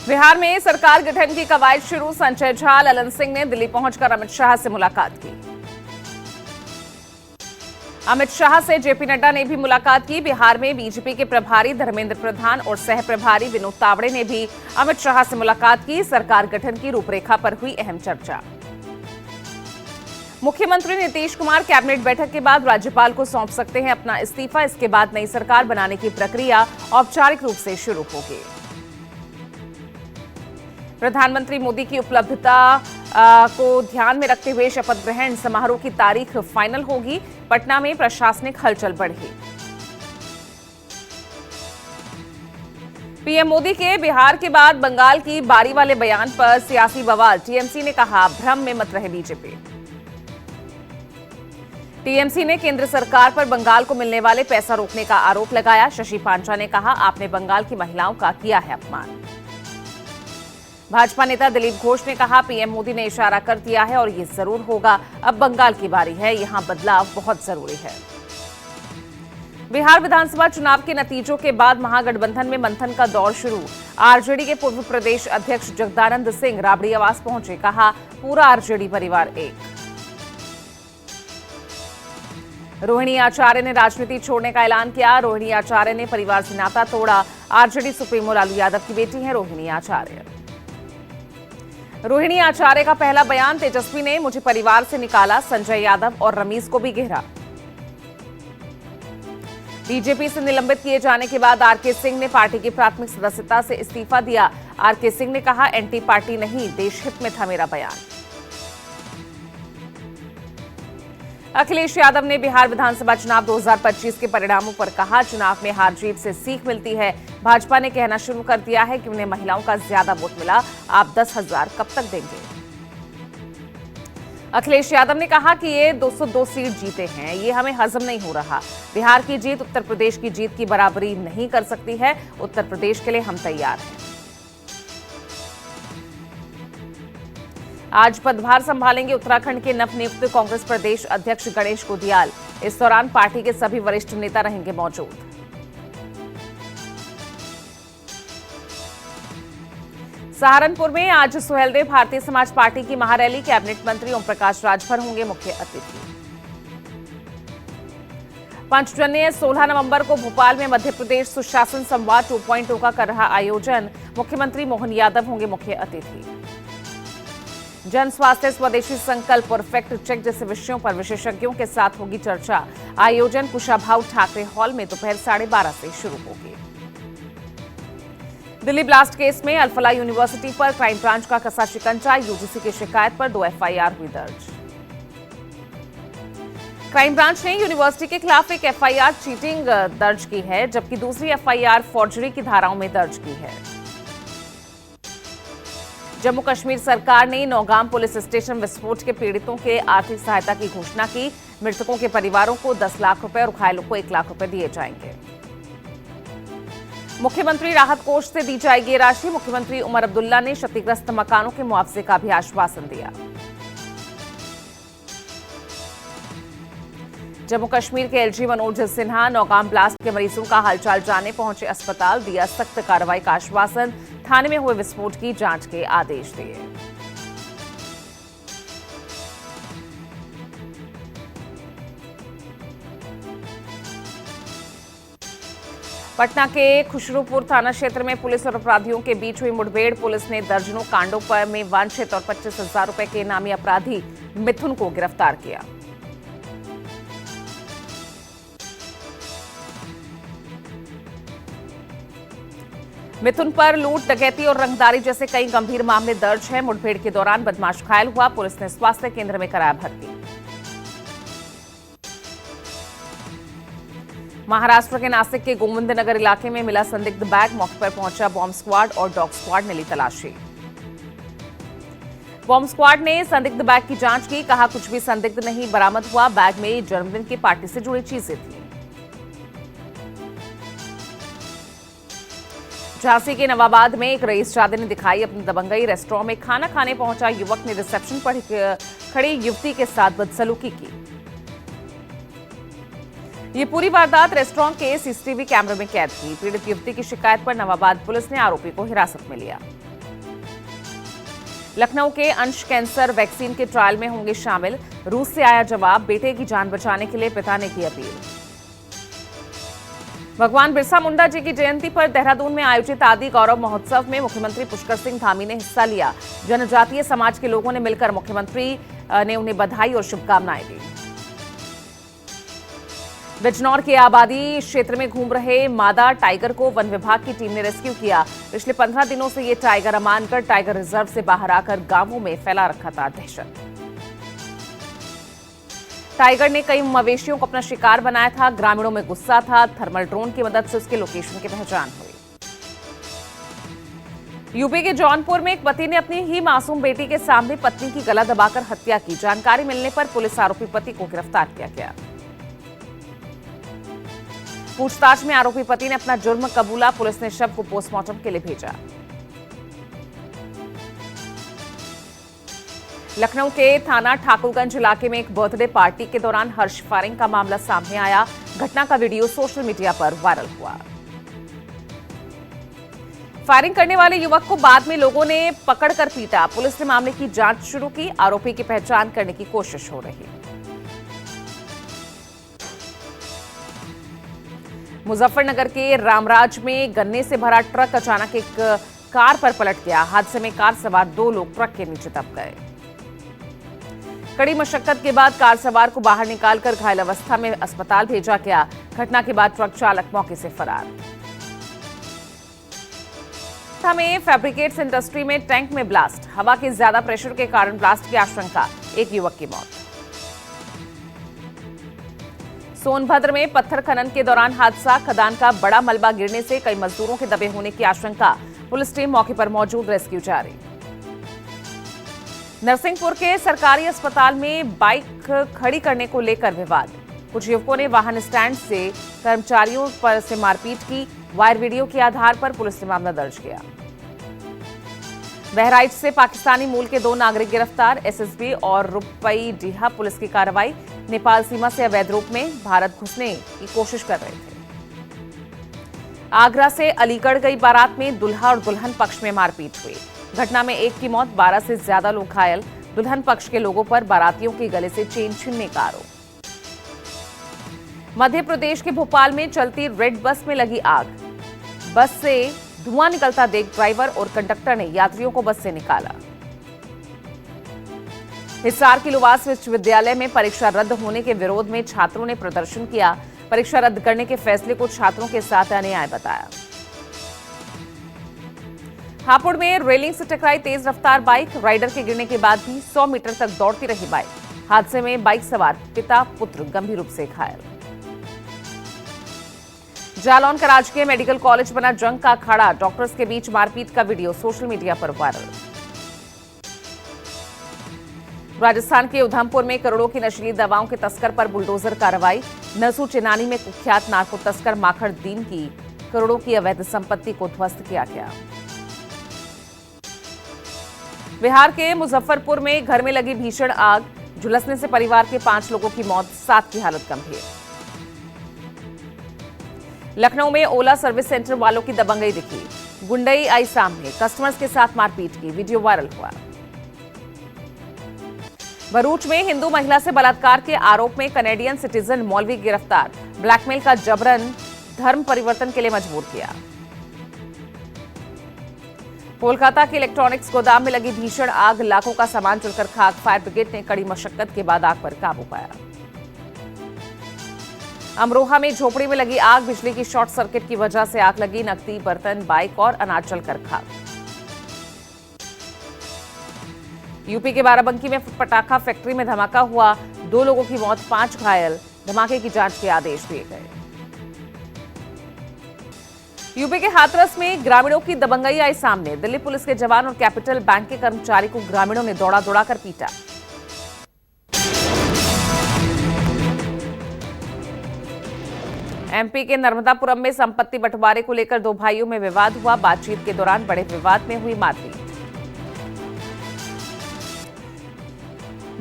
बिहार में सरकार गठन की कवायद शुरू। संजय झा, ललन सिंह ने दिल्ली पहुंचकर अमित शाह से मुलाकात की। अमित शाह से जेपी नड्डा ने भी मुलाकात की। बिहार में बीजेपी के प्रभारी धर्मेंद्र प्रधान और सह प्रभारी विनोद तावड़े ने भी अमित शाह से मुलाकात की। सरकार गठन की रूपरेखा पर हुई अहम चर्चा। मुख्यमंत्री नीतीश कुमार कैबिनेट बैठक के बाद राज्यपाल को सौंप सकते हैं अपना इस्तीफा। इसके बाद नई सरकार बनाने की प्रक्रिया औपचारिक रूप से शुरू होगी। प्रधानमंत्री मोदी की उपलब्धता को ध्यान में रखते हुए शपथ ग्रहण समारोह की तारीख फाइनल होगी। पटना में प्रशासनिक हलचल बढ़ी। पीएम मोदी के बिहार के बाद बंगाल की बारी वाले बयान पर सियासी बवाल। टीएमसी ने कहा, भ्रम में मत रहे बीजेपी। टीएमसी ने केंद्र सरकार पर बंगाल को मिलने वाले पैसा रोकने का आरोप लगाया। शशि पांचा ने कहा, आपने बंगाल की महिलाओं का किया है अपमान। भाजपा नेता दिलीप घोष ने कहा, पीएम मोदी ने इशारा कर दिया है और ये जरूर होगा। अब बंगाल की बारी है, यहां बदलाव बहुत जरूरी है। बिहार विधानसभा चुनाव के नतीजों के बाद महागठबंधन में मंथन का दौर शुरू। आरजेडी के पूर्व प्रदेश अध्यक्ष जगदानंद सिंह राबड़ी आवास पहुंचे। कहा, पूरा आरजेडी परिवार एक। रोहिणी आचार्य ने राजनीति छोड़ने का ऐलान किया। रोहिणी आचार्य ने परिवार से नाता तोड़ा। आरजेडी सुप्रीमो लालू यादव की बेटी हैं रोहिणी आचार्य। रोहिणी आचार्य का पहला बयान, तेजस्वी ने मुझे परिवार से निकाला। संजय यादव और रमीज को भी घेरा। बीजेपी से निलंबित किए जाने के बाद आरके सिंह ने पार्टी की प्राथमिक सदस्यता से इस्तीफा दिया। आरके सिंह ने कहा, एंटी पार्टी नहीं, देश हित में था मेरा बयान। अखिलेश यादव ने बिहार विधानसभा चुनाव 2025 के परिणामों पर कहा, चुनाव में हार जीत से सीख मिलती है। भाजपा ने कहना शुरू कर दिया है कि उन्हें महिलाओं का ज्यादा वोट मिला। आप 10,000 कब तक देंगे? अखिलेश यादव ने कहा कि ये 202 सीट जीते हैं, ये हमें हजम नहीं हो रहा। बिहार की जीत उत्तर प्रदेश की जीत की बराबरी नहीं कर सकती है। उत्तर प्रदेश के लिए हम तैयार हैं। आज पदभार संभालेंगे उत्तराखंड के नवनियुक्त कांग्रेस प्रदेश अध्यक्ष गणेश गोदियाल। इस दौरान पार्टी के सभी वरिष्ठ नेता रहेंगे मौजूद। सहारनपुर में आज सुहेलदेव भारतीय समाज पार्टी की महारैली। कैबिनेट मंत्री ओम प्रकाश राजभर होंगे मुख्य अतिथि। पंचजन्य 16 नवंबर को भोपाल में मध्य प्रदेश सुशासन संवाद 2.0 का कर रहा आयोजन। मुख्यमंत्री मोहन यादव होंगे मुख्य अतिथि। जन स्वास्थ्य, स्वदेशी संकल्प और फैक्ट चेक जैसे विषयों पर विशेषज्ञों के साथ होगी चर्चा। आयोजन कुशाभाऊ ठाकरे हॉल में दोपहर 12:30 से शुरू होगी। दिल्ली ब्लास्ट केस में अल्फला यूनिवर्सिटी पर क्राइम ब्रांच का कसा शिकंजा। यूजीसी की शिकायत पर 2 एफआईआर हुई दर्ज। क्राइम ब्रांच ने यूनिवर्सिटी के खिलाफ एक एफआईआर चीटिंग दर्ज की है, जबकि दूसरी एफआईआर फॉर्जरी की धाराओं में दर्ज की है। जम्मू कश्मीर सरकार ने नौगाम पुलिस स्टेशन विस्फोट के पीड़ितों के आर्थिक सहायता की घोषणा की। मृतकों के परिवारों को 10 लाख रुपए और घायलों को 1 लाख रुपए दिए जाएंगे। मुख्यमंत्री राहत कोष से दी जाएगी राशि। मुख्यमंत्री उमर अब्दुल्ला ने क्षतिग्रस्त मकानों के मुआवजे का भी आश्वासन दिया। जम्मू कश्मीर के एलजी मनोज सिन्हा नौगाम ब्लास्ट के मरीजों का हालचाल जानने पहुंचे अस्पताल। दिया सख्त कार्रवाई का आश्वासन। थाने में हुए विस्फोट की जांच के आदेश दिए। पटना के खुशरूपुर थाना क्षेत्र में पुलिस और अपराधियों के बीच हुई मुठभेड़। पुलिस ने दर्जनों कांडों पर में वांछित और 25,000 रुपए के इनामी अपराधी मिथुन को गिरफ्तार किया। मिथुन पर लूट, डकैती और रंगदारी जैसे कई गंभीर मामले दर्ज हैं। मुठभेड़ के दौरान बदमाश घायल हुआ। पुलिस ने स्वास्थ्य केंद्र में कराया भर्ती। महाराष्ट्र के नासिक के गोविंदनगर इलाके में मिला संदिग्ध बैग। मौके पर पहुंचा बॉम्ब स्क्वाड और डॉग स्क्वाड ने ली तलाशी। बॉम्ब स्क्वाड ने संदिग्ध बैग की जांच की। कहा, कुछ भी संदिग्ध नहीं बरामद हुआ। बैग में जन्मदिन की पार्टी से जुड़ी चीजें थी। झांसी के नवाबाद में एक रईसजादे ने दिखाई अपनी दबंगई। रेस्टोरेंट में खाना खाने पहुंचा युवक ने रिसेप्शन पर खड़ी युवती के साथ बदसलूकी की। ये पूरी वारदात रेस्टोरेंट के सीसीटीवी कैमरे में कैद की। पीड़ित युवती की शिकायत पर नवाबाद पुलिस ने आरोपी को हिरासत में लिया। लखनऊ के अंश कैंसर वैक्सीन के ट्रायल में होंगे शामिल। रूस से आया जवाब, बेटे की जान बचाने के लिए पिता ने की अपील। भगवान बिरसा मुंडा जी की जयंती पर देहरादून में आयोजित आदि गौरव महोत्सव में मुख्यमंत्री पुष्कर सिंह धामी ने हिस्सा लिया। जनजातीय समाज के लोगों ने मिलकर मुख्यमंत्री ने उन्हें बधाई और शुभकामनाएं दी। बिजनौर के आबादी क्षेत्र में घूम रहे मादा टाइगर को वन विभाग की टीम ने रेस्क्यू किया। पिछले 15 दिनों से ये टाइगर अमानगढ़ टाइगर रिजर्व से बाहर आकर गांवों में फैला रखा था दहशत। टाइगर ने कई मवेशियों को अपना शिकार बनाया था। ग्रामीणों में गुस्सा था। थर्मल ड्रोन की मदद से उसके लोकेशन की पहचान हुई। यूपी के जौनपुर में एक पति ने अपनी ही मासूम बेटी के सामने पत्नी की गला दबाकर हत्या की। जानकारी मिलने पर पुलिस आरोपी पति को गिरफ्तार किया गया। पूछताछ में आरोपी पति ने अपना जुर्म कबूला। पुलिस ने शव को पोस्टमार्टम के लिए भेजा। लखनऊ के थाना ठाकुरगंज इलाके में एक बर्थडे पार्टी के दौरान हर्ष फायरिंग का मामला सामने आया। घटना का वीडियो सोशल मीडिया पर वायरल हुआ। फायरिंग करने वाले युवक को बाद में लोगों ने पकड़कर पीटा। पुलिस ने मामले की जांच शुरू की। आरोपी की पहचान करने की कोशिश हो रही है। मुजफ्फरनगर के रामराज में गन्ने से भरा ट्रक अचानक एक कार पर पलट गया। हादसे में कार सवार 2 लोग ट्रक के नीचे दब गए। कड़ी मशक्कत के बाद कार सवार को बाहर निकालकर घायल अवस्था में अस्पताल भेजा गया। घटना के बाद ट्रक चालक मौके से फरार। में फैब्रिकेट्स इंडस्ट्री में टैंक में ब्लास्ट। हवा के ज्यादा प्रेशर के कारण ब्लास्ट की आशंका। एक युवक की मौत। सोनभद्र में पत्थर खनन के दौरान हादसा। खदान का बड़ा मलबा गिरने से कई मजदूरों के दबे होने की आशंका। पुलिस टीम मौके पर मौजूद, रेस्क्यू जारी। नरसिंहपुर के सरकारी अस्पताल में बाइक खड़ी करने को लेकर विवाद। कुछ युवकों ने वाहन स्टैंड से कर्मचारियों पर से मारपीट की। वायर वीडियो के आधार पर पुलिस ने मामला दर्ज किया। बहराइच से पाकिस्तानी मूल के 2 नागरिक गिरफ्तार। एसएसबी और रुपई डीहा पुलिस की कार्रवाई। नेपाल सीमा से अवैध रूप में भारत घुसने की कोशिश कर रहे थे। आगरा से अलीगढ़ गई बारात में दुल्हा और दुल्हन पक्ष में मारपीट हुई। घटना में एक की मौत, 12 से ज्यादा लोग घायल। दुल्हन पक्ष के लोगों पर बारातियों के गले से चेन छीनने का आरोप। मध्य प्रदेश के भोपाल में चलती रेड बस में लगी आग। बस से धुआं निकलता देख ड्राइवर और कंडक्टर ने यात्रियों को बस से निकाला। हिसार के लुवास विश्वविद्यालय में परीक्षा रद्द होने के विरोध में छात्रों ने प्रदर्शन किया। परीक्षा रद्द करने के फैसले को छात्रों के साथ अन्याय बताया। हापुड़ में रेलिंग से टकराई तेज रफ्तार बाइक। राइडर के गिरने के बाद भी 100 मीटर तक दौड़ती रही बाइक। हादसे में बाइक सवार पिता पुत्र गंभीर रूप से घायल। जालौन का राजकीय मेडिकल कॉलेज बना जंग का अखाड़ा। डॉक्टर्स के बीच मारपीट का वीडियो सोशल मीडिया पर वायरल। राजस्थान के उधमपुर में करोड़ों की नशीली दवाओं के तस्कर पर बुलडोजर कार्रवाई। नसू चिनानी में कुख्यात नार्को तस्कर माखड़ दीन की करोड़ों की अवैध संपत्ति को ध्वस्त किया गया। बिहार के मुजफ्फरपुर में घर में लगी भीषण आग। झुलसने से परिवार के 5 लोगों की मौत, 7 की हालत गंभीर। लखनऊ में ओला सर्विस सेंटर वालों की दबंगई दिखी। गुंडई आई सामने, कस्टमर्स के साथ मारपीट की, वीडियो वायरल हुआ। भरूच में हिंदू महिला से बलात्कार के आरोप में कनेडियन सिटीजन मौलवी गिरफ्तार। ब्लैकमेल का जबरन धर्म परिवर्तन के लिए मजबूर किया। कोलकाता के इलेक्ट्रॉनिक्स गोदाम में लगी भीषण आग। लाखों का सामान जलकर खाक। फायर ब्रिगेड ने कड़ी मशक्कत के बाद आग पर काबू पाया। अमरोहा में झोपड़ी में लगी आग। बिजली की शॉर्ट सर्किट की वजह से आग लगी। नकदी, बर्तन, बाइक और अनाज जलकर खाक। यूपी के बाराबंकी में पटाखा फैक्ट्री में धमाका हुआ। 2 लोगों की मौत, 5 घायल। धमाके की जांच के आदेश दिए गए। यूपी के हाथरस में ग्रामीणों की दबंगई आई सामने। दिल्ली पुलिस के जवान और कैपिटल बैंक के कर्मचारी को ग्रामीणों ने दौड़ा दौड़ाकर पीटा। एमपी के नर्मदापुरम में संपत्ति बंटवारे को लेकर 2 भाइयों में विवाद हुआ। बातचीत के दौरान बड़े विवाद में हुई मारपीट।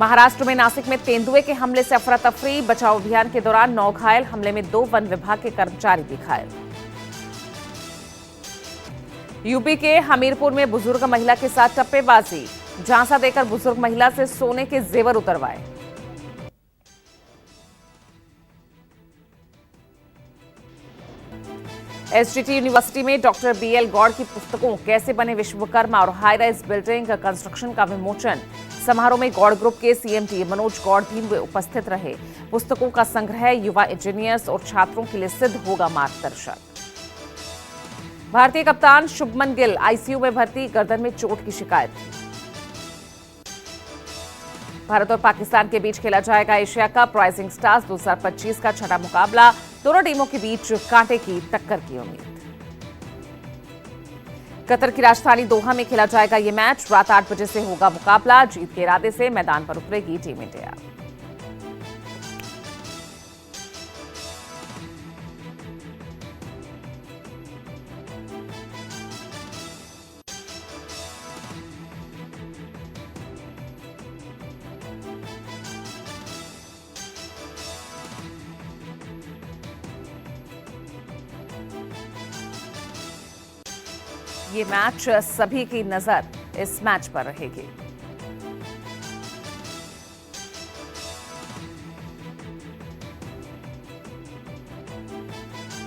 महाराष्ट्र में नासिक में तेंदुए के हमले से अफरा तफरी। बचाव अभियान के दौरान 9 घायल। हमले में 2 वन विभाग के कर्मचारी भी घायल। यूपी के हमीरपुर में बुजुर्ग महिला के साथ टप्पेबाजी। झांसा देकर बुजुर्ग महिला से सोने के जेवर उतरवाए। एसजीटी यूनिवर्सिटी में डॉक्टर बीएल गौड़ की पुस्तकों कैसे बने विश्वकर्मा और हाई राइज बिल्डिंग कंस्ट्रक्शन का विमोचन। समारोह में गौड़ ग्रुप के सीएमडी मनोज गौड़ भी उपस्थित रहे। पुस्तकों का संग्रह युवा इंजीनियर्स और छात्रों के लिए सिद्ध होगा मार्गदर्शक। भारतीय कप्तान शुभमन गिल आईसीयू में भर्ती, गर्दन में चोट की शिकायत। भारत और पाकिस्तान के बीच खेला जाएगा एशिया कप राइजिंग स्टार्स 2025 का छठा मुकाबला। दोनों टीमों के बीच कांटे की टक्कर की उम्मीद। कतर की राजधानी दोहा में खेला जाएगा ये मैच। रात 8 बजे से होगा मुकाबला। जीत के इरादे से मैदान पर उतरेगी टीम इंडिया। ये मैच सभी की नजर इस मैच पर रहेगी।